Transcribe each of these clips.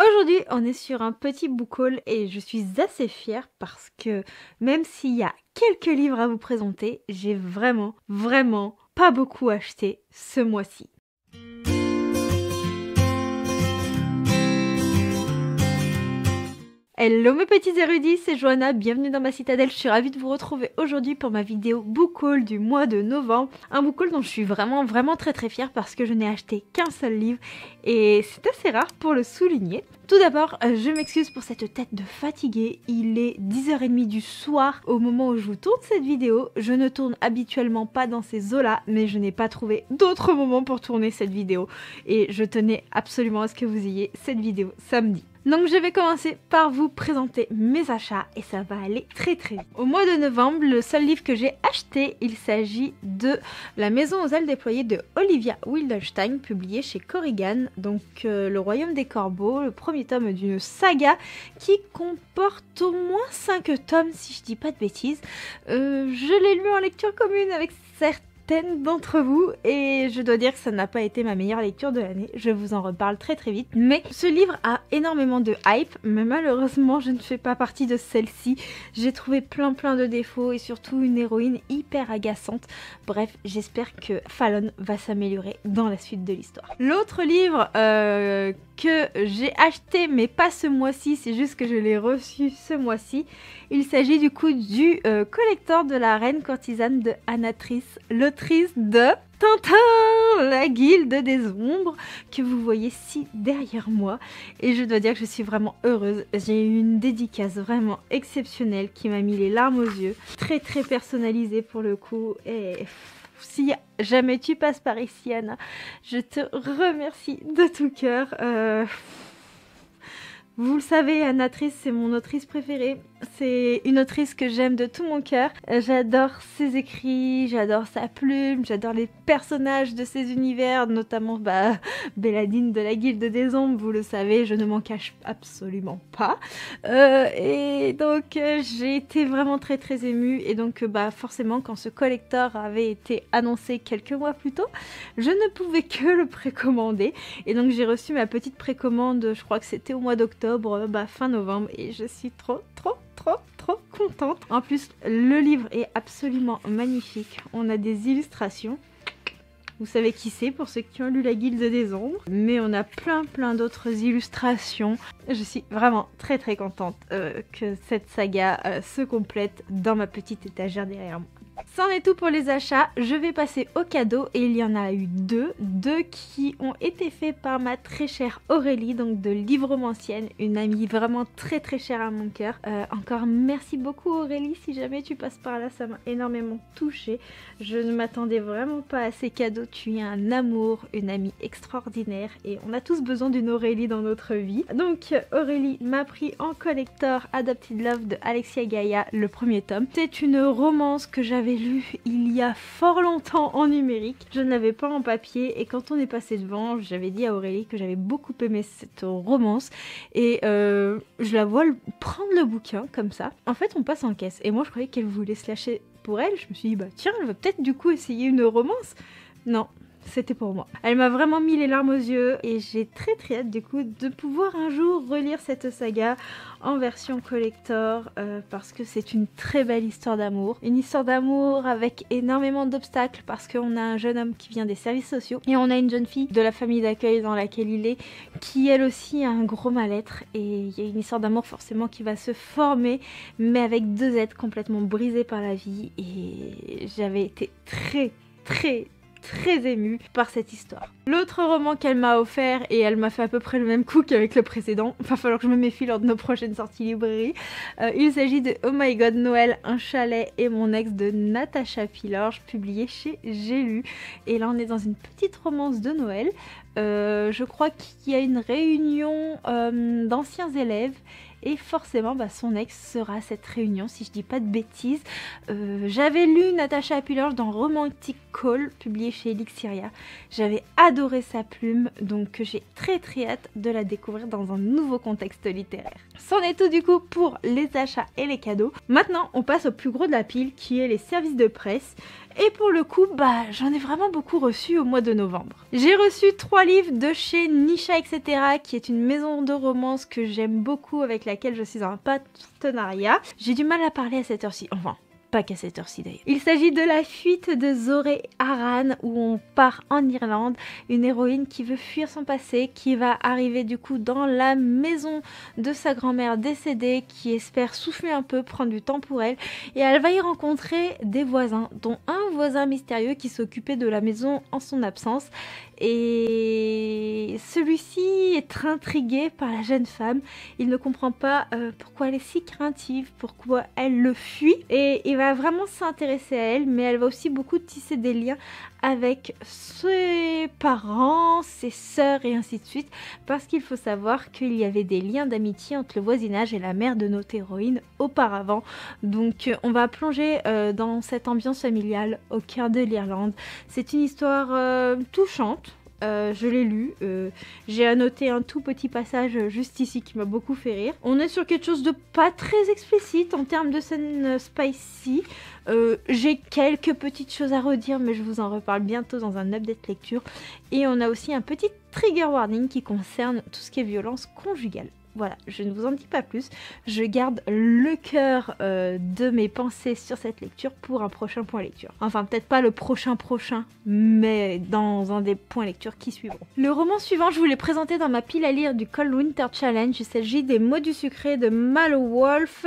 Aujourd'hui, on est sur un petit book haul et je suis assez fière parce que même s'il y a quelques livres à vous présenter, j'ai vraiment pas beaucoup acheté ce mois-ci. Hello mes petits érudits, c'est Johanna, bienvenue dans ma citadelle, je suis ravie de vous retrouver aujourd'hui pour ma vidéo book haul du mois de novembre. Un book haul dont je suis vraiment très fière parce que je n'ai acheté qu'un seul livre et c'est assez rare pour le souligner. Tout d'abord, je m'excuse pour cette tête de fatiguée, il est 10h30 du soir au moment où je vous tourne cette vidéo. Je ne tourne habituellement pas dans ces eaux-là, mais je n'ai pas trouvé d'autre moment pour tourner cette vidéo et je tenais absolument à ce que vous ayez cette vidéo samedi. Donc je vais commencer par vous présenter mes achats et ça va aller très vite. Au mois de novembre, le seul livre que j'ai acheté, il s'agit de La maison aux ailes déployées de Olivia Wildenstein, publié chez Corrigan, donc Le Royaume des Corbeaux, le premier tome d'une saga qui comporte au moins 5 tomes si je dis pas de bêtises. Je l'ai lu en lecture commune avec certains d'entre vous et je dois dire que ça n'a pas été ma meilleure lecture de l'année, je vous en reparle très vite, mais ce livre a énormément de hype, mais malheureusement je ne fais pas partie de celle-ci. J'ai trouvé plein de défauts et surtout une héroïne hyper agaçante. Bref, j'espère que Fallon va s'améliorer dans la suite de l'histoire. L'autre livre que j'ai acheté mais pas ce mois-ci, c'est juste que je l'ai reçu ce mois-ci. Il s'agit du coup du collector de la reine courtisane de Anatrice, l'autrice de Tintin, la guilde des ombres, que vous voyez si derrière moi. Et je dois dire que je suis vraiment heureuse. J'ai eu une dédicace vraiment exceptionnelle qui m'a mis les larmes aux yeux. Très personnalisée pour le coup. Et si jamais tu passes par ici, Anna, je te remercie de tout cœur. Vous le savez, Anatrice, c'est mon autrice préférée. C'est une autrice que j'aime de tout mon cœur. J'adore ses écrits, j'adore sa plume, j'adore les personnages de ses univers, notamment Belladine de la Guilde des Ombres, vous le savez, je ne m'en cache absolument pas. Et donc j'ai été vraiment très émue et donc forcément quand ce collector avait été annoncé quelques mois plus tôt, je ne pouvais que le précommander et donc j'ai reçu ma petite précommande, je crois que c'était au mois d'octobre, fin novembre et je suis trop contente. En plus, le livre est absolument magnifique. On a des illustrations. Vous savez qui c'est pour ceux qui ont lu la Guilde des Ombres. Mais on a plein d'autres illustrations. Je suis vraiment très contente que cette saga se complète dans ma petite étagère derrière moi. C'en est tout pour les achats, je vais passer aux cadeaux et il y en a eu deux qui ont été faits par ma très chère Aurélie, donc de Livromancienne, une amie vraiment très chère à mon cœur. Encore merci beaucoup Aurélie, si jamais tu passes par là, ça m'a énormément touchée. Je ne m'attendais vraiment pas à ces cadeaux, tu es un amour, une amie extraordinaire et on a tous besoin d'une Aurélie dans notre vie. Donc Aurélie m'a pris en collector Adopted Love de Alexia Gaïa, le premier tome. C'est une romance que j'avais lu il y a fort longtemps en numérique, je ne l'avais pas en papier et quand on est passé devant, j'avais dit à Aurélie que j'avais beaucoup aimé cette romance et je la vois prendre le bouquin comme ça. En fait on passe en caisse et moi je croyais qu'elle voulait se lâcher pour elle, je me suis dit tiens elle va peut-être du coup essayer une romance. Non, c'était pour moi. Elle m'a vraiment mis les larmes aux yeux et j'ai très hâte du coup de pouvoir un jour relire cette saga en version collector parce que c'est une très belle histoire d'amour. Une histoire d'amour avec énormément d'obstacles parce qu'on a un jeune homme qui vient des services sociaux et on a une jeune fille de la famille d'accueil dans laquelle il est qui elle aussi a un gros mal-être et il y a une histoire d'amour forcément qui va se former mais avec deux êtres complètement brisés par la vie et j'avais été très émue par cette histoire. L'autre roman qu'elle m'a offert, et elle m'a fait à peu près le même coup qu'avec le précédent, il va falloir que je me méfie lors de nos prochaines sorties librairie, il s'agit de Oh My God Noël, un chalet et mon ex de Natacha Pilorge, publié chez J'ai lu. Et là on est dans une petite romance de Noël, je crois qu'il y a une réunion d'anciens élèves et forcément son ex sera à cette réunion si je dis pas de bêtises. J'avais lu Natacha Pilorge dans Romantic Call publié chez Elixiria, j'avais adoré sa plume donc j'ai très hâte de la découvrir dans un nouveau contexte littéraire. C'en est tout du coup pour les achats et les cadeaux. Maintenant on passe au plus gros de la pile qui est les services de presse Et pour le coup, j'en ai vraiment beaucoup reçu au mois de novembre. J'ai reçu 3 livres de chez Nisha, etc., qui est une maison de romance que j'aime beaucoup, avec laquelle je suis en partenariat. J'ai du mal à parler à cette heure-ci, enfin... pas qu'à cette heure-ci d'ailleurs. Il s'agit de La fuite de Zoré Arryn, où on part en Irlande, une héroïne qui veut fuir son passé, qui va arriver du coup dans la maison de sa grand-mère décédée, qui espère souffler un peu, prendre du temps pour elle, et elle va y rencontrer des voisins, dont un voisin mystérieux qui s'occupait de la maison en son absence, et celui-ci est intrigué par la jeune femme. Il ne comprend pas pourquoi elle est si craintive, pourquoi elle le fuit, et il va vraiment s'intéresser à elle, mais elle va aussi beaucoup tisser des liens avec ses parents, ses sœurs et ainsi de suite, parce qu'il faut savoir qu'il y avait des liens d'amitié entre le voisinage et la mère de notre héroïne auparavant. Donc on va plonger dans cette ambiance familiale au cœur de l'Irlande. C'est une histoire touchante. Je l'ai lu, j'ai annoté un tout petit passage juste ici qui m'a beaucoup fait rire. On est sur quelque chose de pas très explicite en termes de scène spicy. J'ai quelques petites choses à redire, mais je vous en reparle bientôt dans un update lecture. Et on a aussi un petit trigger warning qui concerne tout ce qui est violence conjugale. Voilà, je ne vous en dis pas plus. Je garde le cœur de mes pensées sur cette lecture pour un prochain point lecture. Enfin, peut-être pas le prochain, mais dans un des points lecture qui suivront. Le roman suivant, je vous l'ai présenté dans ma pile à lire du Cold Winter Challenge. Il s'agit des Mots du sucré de Malo Wolf.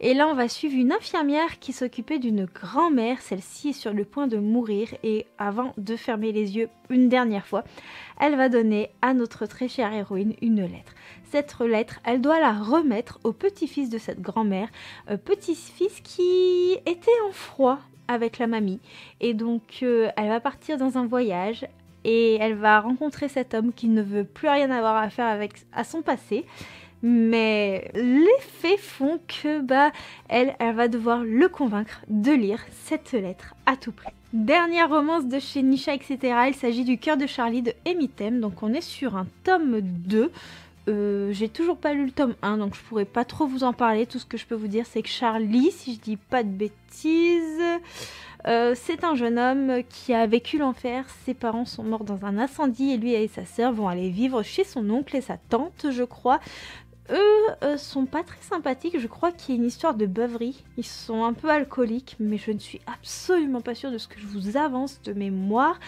Et là, on va suivre une infirmière qui s'occupait d'une grand-mère. Celle-ci est sur le point de mourir. Et avant de fermer les yeux une dernière fois, elle va donner à notre très chère héroïne une lettre. Cette lettre, elle doit la remettre au petit-fils de cette grand-mère, petit-fils qui était en froid avec la mamie. Et donc, elle va partir dans un voyage et elle va rencontrer cet homme qui ne veut plus rien avoir à faire à son passé. Mais les faits font que elle va devoir le convaincre de lire cette lettre à tout prix. Dernière romance de chez Nisha, etc. Il s'agit du Cœur de Charlie de Emitem. Donc on est sur un tome 2. J'ai toujours pas lu le tome 1, donc je pourrais pas trop vous en parler. Tout ce que je peux vous dire, c'est que Charlie, si je dis pas de bêtises, c'est un jeune homme qui a vécu l'enfer. Ses parents sont morts dans un incendie et lui et sa sœur vont aller vivre chez son oncle et sa tante, je crois. Eux sont pas très sympathiques, je crois qu'il y a une histoire de beuverie. Ils sont un peu alcooliques, mais je ne suis absolument pas sûre de ce que je vous avance de mémoire.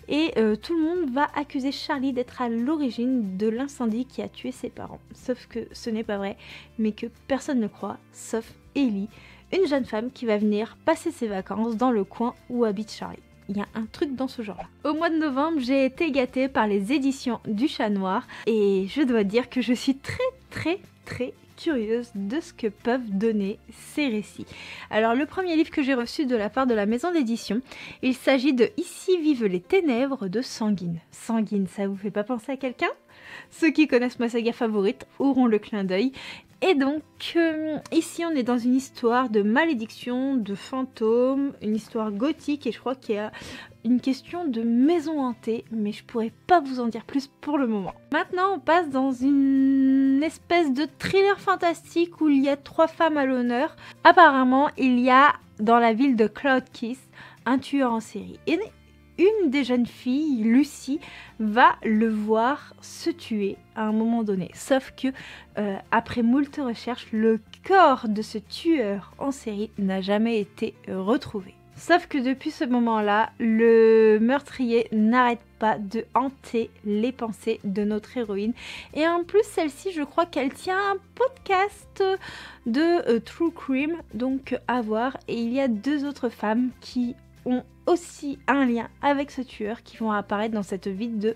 Et tout le monde va accuser Charlie d'être à l'origine de l'incendie qui a tué ses parents. Sauf que ce n'est pas vrai, mais que personne ne croit, sauf Ellie, une jeune femme qui va venir passer ses vacances dans le coin où habite Charlie. Il y a un truc dans ce genre-là. Au mois de novembre, j'ai été gâtée par les éditions du Chat Noir et je dois dire que je suis très curieuse de ce que peuvent donner ces récits. Alors le premier livre que j'ai reçu de la part de la maison d'édition, il s'agit de Ici vivent les ténèbres de Sanguine. Sanguine, ça vous fait pas penser à quelqu'un ? Ceux qui connaissent ma saga favorite auront le clin d'œil. Et donc, ici on est dans une histoire de malédiction, de fantômes, une histoire gothique et je crois qu'il y a une question de maison hantée, mais je pourrais pas vous en dire plus pour le moment. Maintenant, on passe dans une espèce de thriller fantastique où il y a 3 femmes à l'honneur. Apparemment, il y a dans la ville de Cloud Kiss un tueur en série. Et une des jeunes filles, Lucie, va le voir se tuer à un moment donné. Sauf que, après moult recherches, le corps de ce tueur en série n'a jamais été retrouvé. Sauf que depuis ce moment-là, le meurtrier n'arrête pas de hanter les pensées de notre héroïne. Et en plus, celle-ci, je crois qu'elle tient un podcast de True Crime, donc à voir. Et il y a 2 autres femmes qui ont aussi un lien avec ce tueur qui vont apparaître dans cette ville de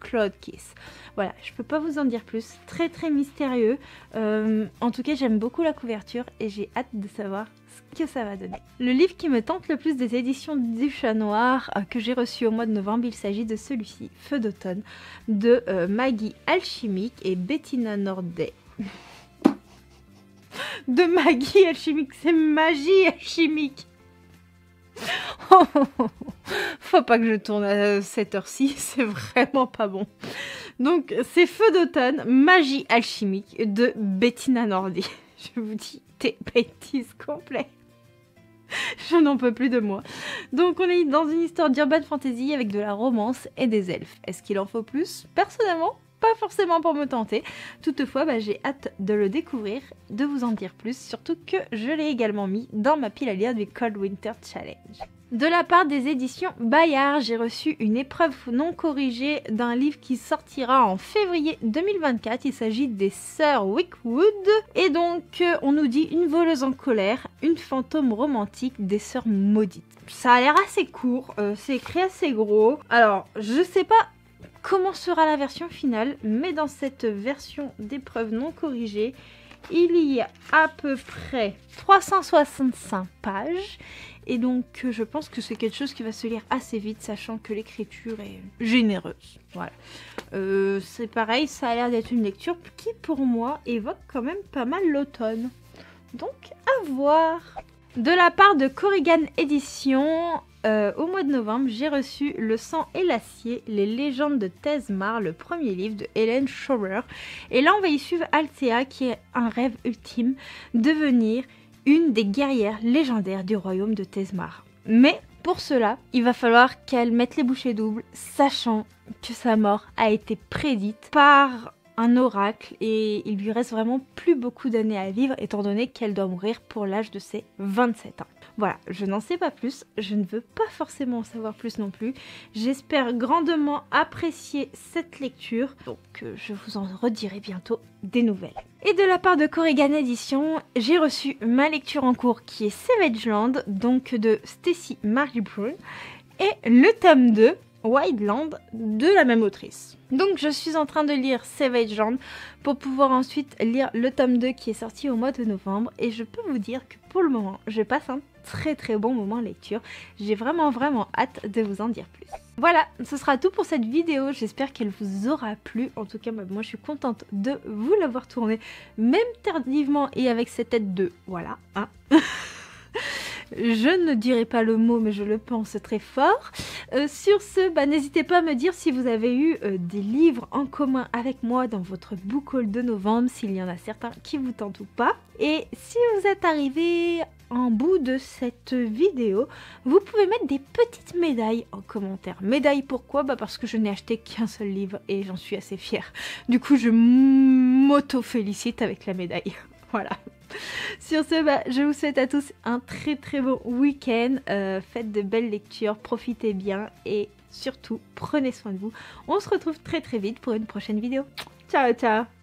Cloud Kiss. Voilà, je peux pas vous en dire plus. Très mystérieux. En tout cas, j'aime beaucoup la couverture et j'ai hâte de savoir ce que ça va donner. Le livre qui me tente le plus des éditions du Chat Noir que j'ai reçu au mois de novembre, il s'agit de celui-ci, Feu d'automne, de Maggie Alchimique et Bettina Nordet. De Maggie Alchimique, c'est Magie Alchimique. Faut pas que je tourne à cette heure-ci, c'est vraiment pas bon. Donc c'est Feu d'automne, Magie Alchimique de Bettina Nordet. Je vous dis des bêtises complètes. Je n'en peux plus de moi. Donc on est dans une histoire d'urban fantasy avec de la romance et des elfes. Est-ce qu'il en faut plus? Personnellement, pas forcément pour me tenter. Toutefois, j'ai hâte de le découvrir, de vous en dire plus, surtout que je l'ai également mis dans ma pile à lire du Cold Winter Challenge. De la part des éditions Bayard, j'ai reçu une épreuve non corrigée d'un livre qui sortira en février 2024. Il s'agit des Sœurs Wickwood. Et donc, on nous dit une voleuse en colère, une fantôme romantique des Sœurs Maudites. Ça a l'air assez court, c'est écrit assez gros. Alors, je sais pas comment sera la version finale, mais dans cette version d'épreuve non corrigée, il y a à peu près 365 pages. Et donc, je pense que c'est quelque chose qui va se lire assez vite, sachant que l'écriture est généreuse. Voilà. C'est pareil, ça a l'air d'être une lecture qui, pour moi, évoque quand même pas mal l'automne. Donc, à voir. De la part de Corrigan Éditions, au mois de novembre, j'ai reçu Le sang et l'acier, les légendes de Tezmar, le premier livre de Helen Schauer. Et là, on va y suivre Althea, qui est un rêve ultime, devenir une des guerrières légendaires du royaume de Tezmar. Mais pour cela, il va falloir qu'elle mette les bouchées doubles, sachant que sa mort a été prédite par un oracle et il lui reste vraiment plus beaucoup d'années à vivre étant donné qu'elle doit mourir pour l'âge de ses 27 ans. Voilà, je n'en sais pas plus, je ne veux pas forcément en savoir plus non plus. J'espère grandement apprécier cette lecture, donc je vous en redirai bientôt des nouvelles. Et de la part de Corrigan Éditions, j'ai reçu ma lecture en cours qui est Savageland, donc de Stacy Marie Brown, et le tome 2, Wildland, de la même autrice. Donc je suis en train de lire Savageland pour pouvoir ensuite lire le tome 2 qui est sorti au mois de novembre, et je peux vous dire que pour le moment, je passe un très bon moment lecture. J'ai vraiment hâte de vous en dire plus. Voilà, ce sera tout pour cette vidéo. J'espère qu'elle vous aura plu. En tout cas, moi je suis contente de vous l'avoir tournée, même tardivement et avec cette tête de voilà, hein. Je ne dirai pas le mot, mais je le pense très fort. Sur ce, n'hésitez pas à me dire si vous avez eu des livres en commun avec moi dans votre book haul de novembre, s'il y en a certains qui vous tentent ou pas. Et si vous êtes arrivé en bout de cette vidéo, vous pouvez mettre des petites médailles en commentaire. Médailles pourquoi? Parce que je n'ai acheté qu'un seul livre et j'en suis assez fière. Du coup, je m'auto-félicite avec la médaille. Voilà. Sur ce, je vous souhaite à tous un très bon week-end. Faites de belles lectures, profitez bien et surtout, prenez soin de vous. On se retrouve très vite pour une prochaine vidéo. Ciao, ciao!